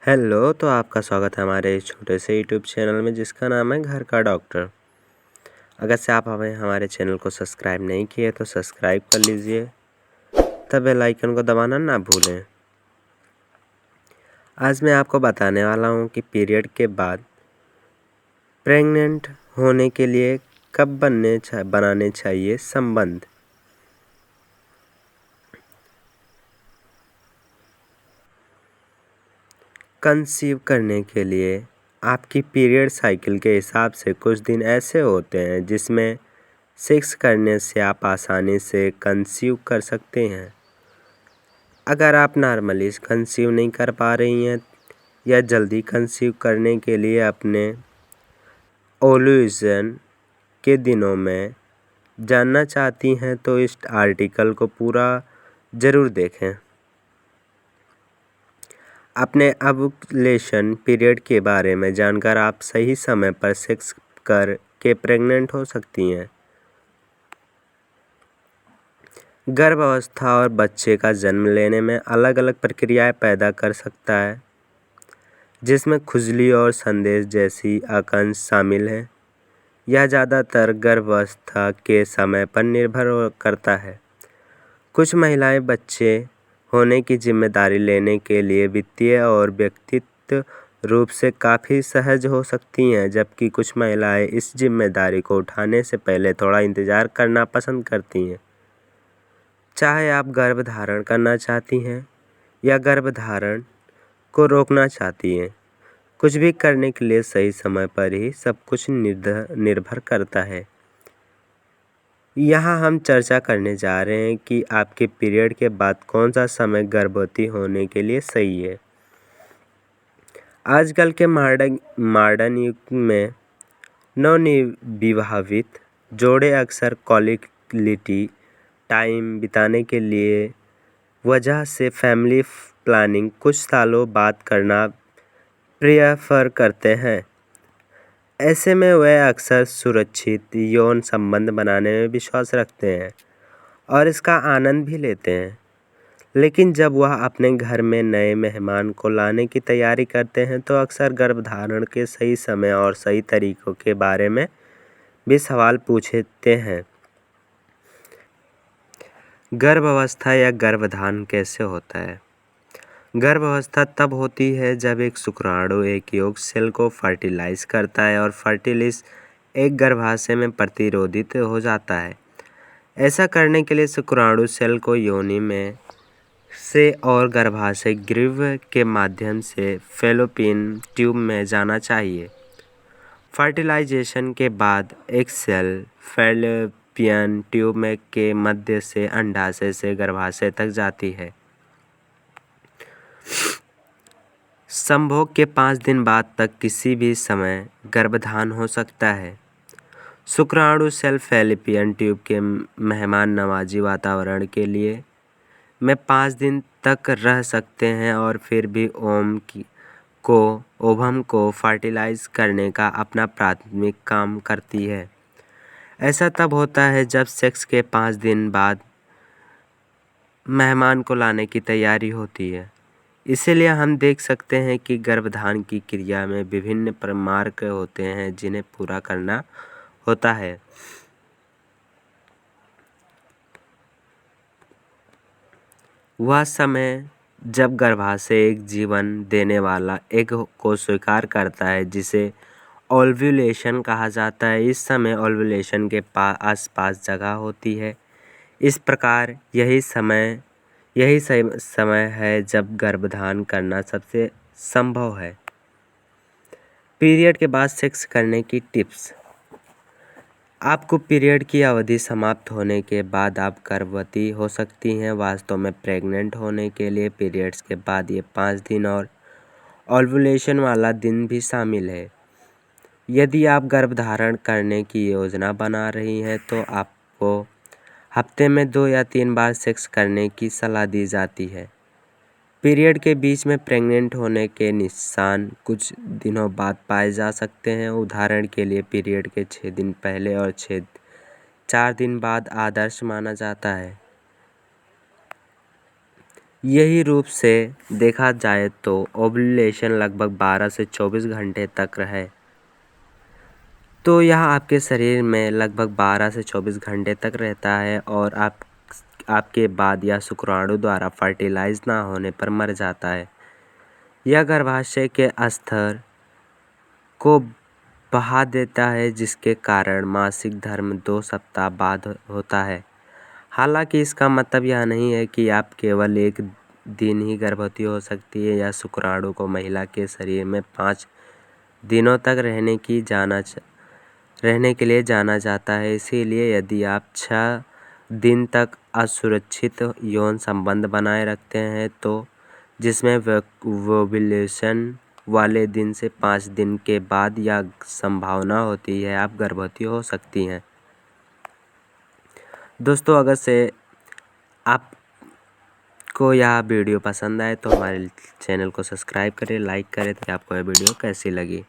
Hello, तो आपका स्वागत है हमारे इस छोटे से यूट्यूब चैनल में जिसका नाम है घर का डॉक्टर। अगर से आप हमें हमारे चैनल को सब्सक्राइब नहीं किए तो सब्सक्राइब कर लीजिए, तब बेल आइकन को दबाना ना भूलें। आज मैं आपको बताने वाला हूँ कि पीरियड के बाद प्रेग्नेंट होने के लिए कब बनाने चाहिए संबंध। कंसीव करने के लिए आपकी पीरियड साइकिल के हिसाब से कुछ दिन ऐसे होते हैं जिसमें सेक्स करने से आप आसानी से कंसीव कर सकते हैं। अगर आप नॉर्मली कंसीव नहीं कर पा रही हैं या जल्दी कंसीव करने के लिए अपने ओव्यूलेशन के दिनों में जानना चाहती हैं तो इस आर्टिकल को पूरा ज़रूर देखें। अपने ओव्यूलेशन पीरियड के बारे में जानकर आप सही समय पर सेक्स कर के प्रेग्नेंट हो सकती हैं। गर्भावस्था और बच्चे का जन्म लेने में अलग अलग प्रक्रियाएं पैदा कर सकता है, जिसमें खुजली और संदेश जैसी आकांक्षा शामिल है। यह ज़्यादातर गर्भावस्था के समय पर निर्भर करता है। कुछ महिलाएं बच्चे होने की जिम्मेदारी लेने के लिए वित्तीय और व्यक्तित्व रूप से काफ़ी सहज हो सकती हैं, जबकि कुछ महिलाएं इस जिम्मेदारी को उठाने से पहले थोड़ा इंतज़ार करना पसंद करती हैं। चाहे आप गर्भधारण करना चाहती हैं या गर्भधारण को रोकना चाहती हैं, कुछ भी करने के लिए सही समय पर ही सब कुछ निर्भर करता है। यहाँ हम चर्चा करने जा रहे हैं कि आपके पीरियड के बाद कौन सा समय गर्भवती होने के लिए सही है। आजकल के मॉडर्न युग में नवविवाहित जोड़े अक्सर क्वालिटी टाइम बिताने के लिए वजह से फैमिली प्लानिंग कुछ सालों बाद करना प्रेफर करते हैं। ऐसे में वे अक्सर सुरक्षित यौन संबंध बनाने में विश्वास रखते हैं और इसका आनंद भी लेते हैं। लेकिन जब वह अपने घर में नए मेहमान को लाने की तैयारी करते हैं तो अक्सर गर्भधारण के सही समय और सही तरीकों के बारे में भी सवाल पूछते हैं। गर्भावस्था या गर्भधारण कैसे होता है? गर्भावस्था तब होती है जब एक शुक्राणु एक यौगिक सेल को फर्टिलाइज करता है और फर्टिलिस एक गर्भाशय में प्रतिरोधित हो जाता है। ऐसा करने के लिए शुक्राणु सेल को योनि में से और गर्भाशय ग्रीव के माध्यम से फैलोपियन ट्यूब में जाना चाहिए। फर्टिलाइजेशन के बाद एक सेल फैलोपियन ट्यूब में के मध्य से अंडाशय से गर्भाशय तक जाती है। संभोग के 5 दिन बाद तक किसी भी समय गर्भधारण हो सकता है। शुक्राणु सेल फैलोपियन ट्यूब के मेहमान नवाजी वातावरण के लिए में 5 दिन तक रह सकते हैं और फिर भी ओवम को फर्टिलाइज करने का अपना प्राथमिक काम करती है। ऐसा तब होता है जब सेक्स के 5 दिन बाद मेहमान को लाने की तैयारी होती है। इसीलिए हम देख सकते हैं कि गर्भधारण की क्रिया में विभिन्न मार्ग होते हैं जिन्हें पूरा करना होता है। वह समय जब गर्भाशय एक जीवन देने वाला एग को स्वीकार करता है, जिसे ओव्यूलेशन कहा जाता है। इस समय ओव्यूलेशन के आसपास जगह होती है। इस प्रकार यही समय है जब गर्भधारण करना सबसे संभव है। पीरियड के बाद सेक्स करने की टिप्स। आपको पीरियड की अवधि समाप्त होने के बाद आप गर्भवती हो सकती हैं। वास्तव में प्रेग्नेंट होने के लिए पीरियड्स के बाद ये 5 दिन और ओव्यूलेशन वाला दिन भी शामिल है। यदि आप गर्भधारण करने की योजना बना रही हैं तो आपको हफ्ते में 2 या 3 बार सेक्स करने की सलाह दी जाती है। पीरियड के बीच में प्रेग्नेंट होने के निशान कुछ दिनों बाद पाए जा सकते हैं। उदाहरण के लिए पीरियड के 6 दिन पहले और 4 दिन बाद आदर्श माना जाता है। यही रूप से देखा जाए तो ओव्यूलेशन लगभग 12 से 24 घंटे तक रहे। तो यह आपके शरीर में लगभग 12 से 24 घंटे तक रहता है और आपके बाद यह शुक्राणु द्वारा फर्टिलाइज ना होने पर मर जाता है। यह गर्भाशय के स्तर को बढ़ा देता है, जिसके कारण मासिक धर्म 2 सप्ताह बाद होता है। हालांकि इसका मतलब यह नहीं है कि आप केवल एक दिन ही गर्भवती हो सकती है। यह शुक्राणु को महिला के शरीर में 5 दिनों तक रहने के लिए जाना जाता है। इसीलिए यदि आप 6 दिन तक असुरक्षित यौन संबंध बनाए रखते हैं तो जिसमें ओव्यूलेशन वाले दिन से 5 दिन के बाद यह संभावना होती है आप गर्भवती हो सकती हैं। दोस्तों, अगर से आपको यह वीडियो पसंद आए तो हमारे चैनल को सब्सक्राइब करें, लाइक करें। तो आपको यह वीडियो कैसी लगी।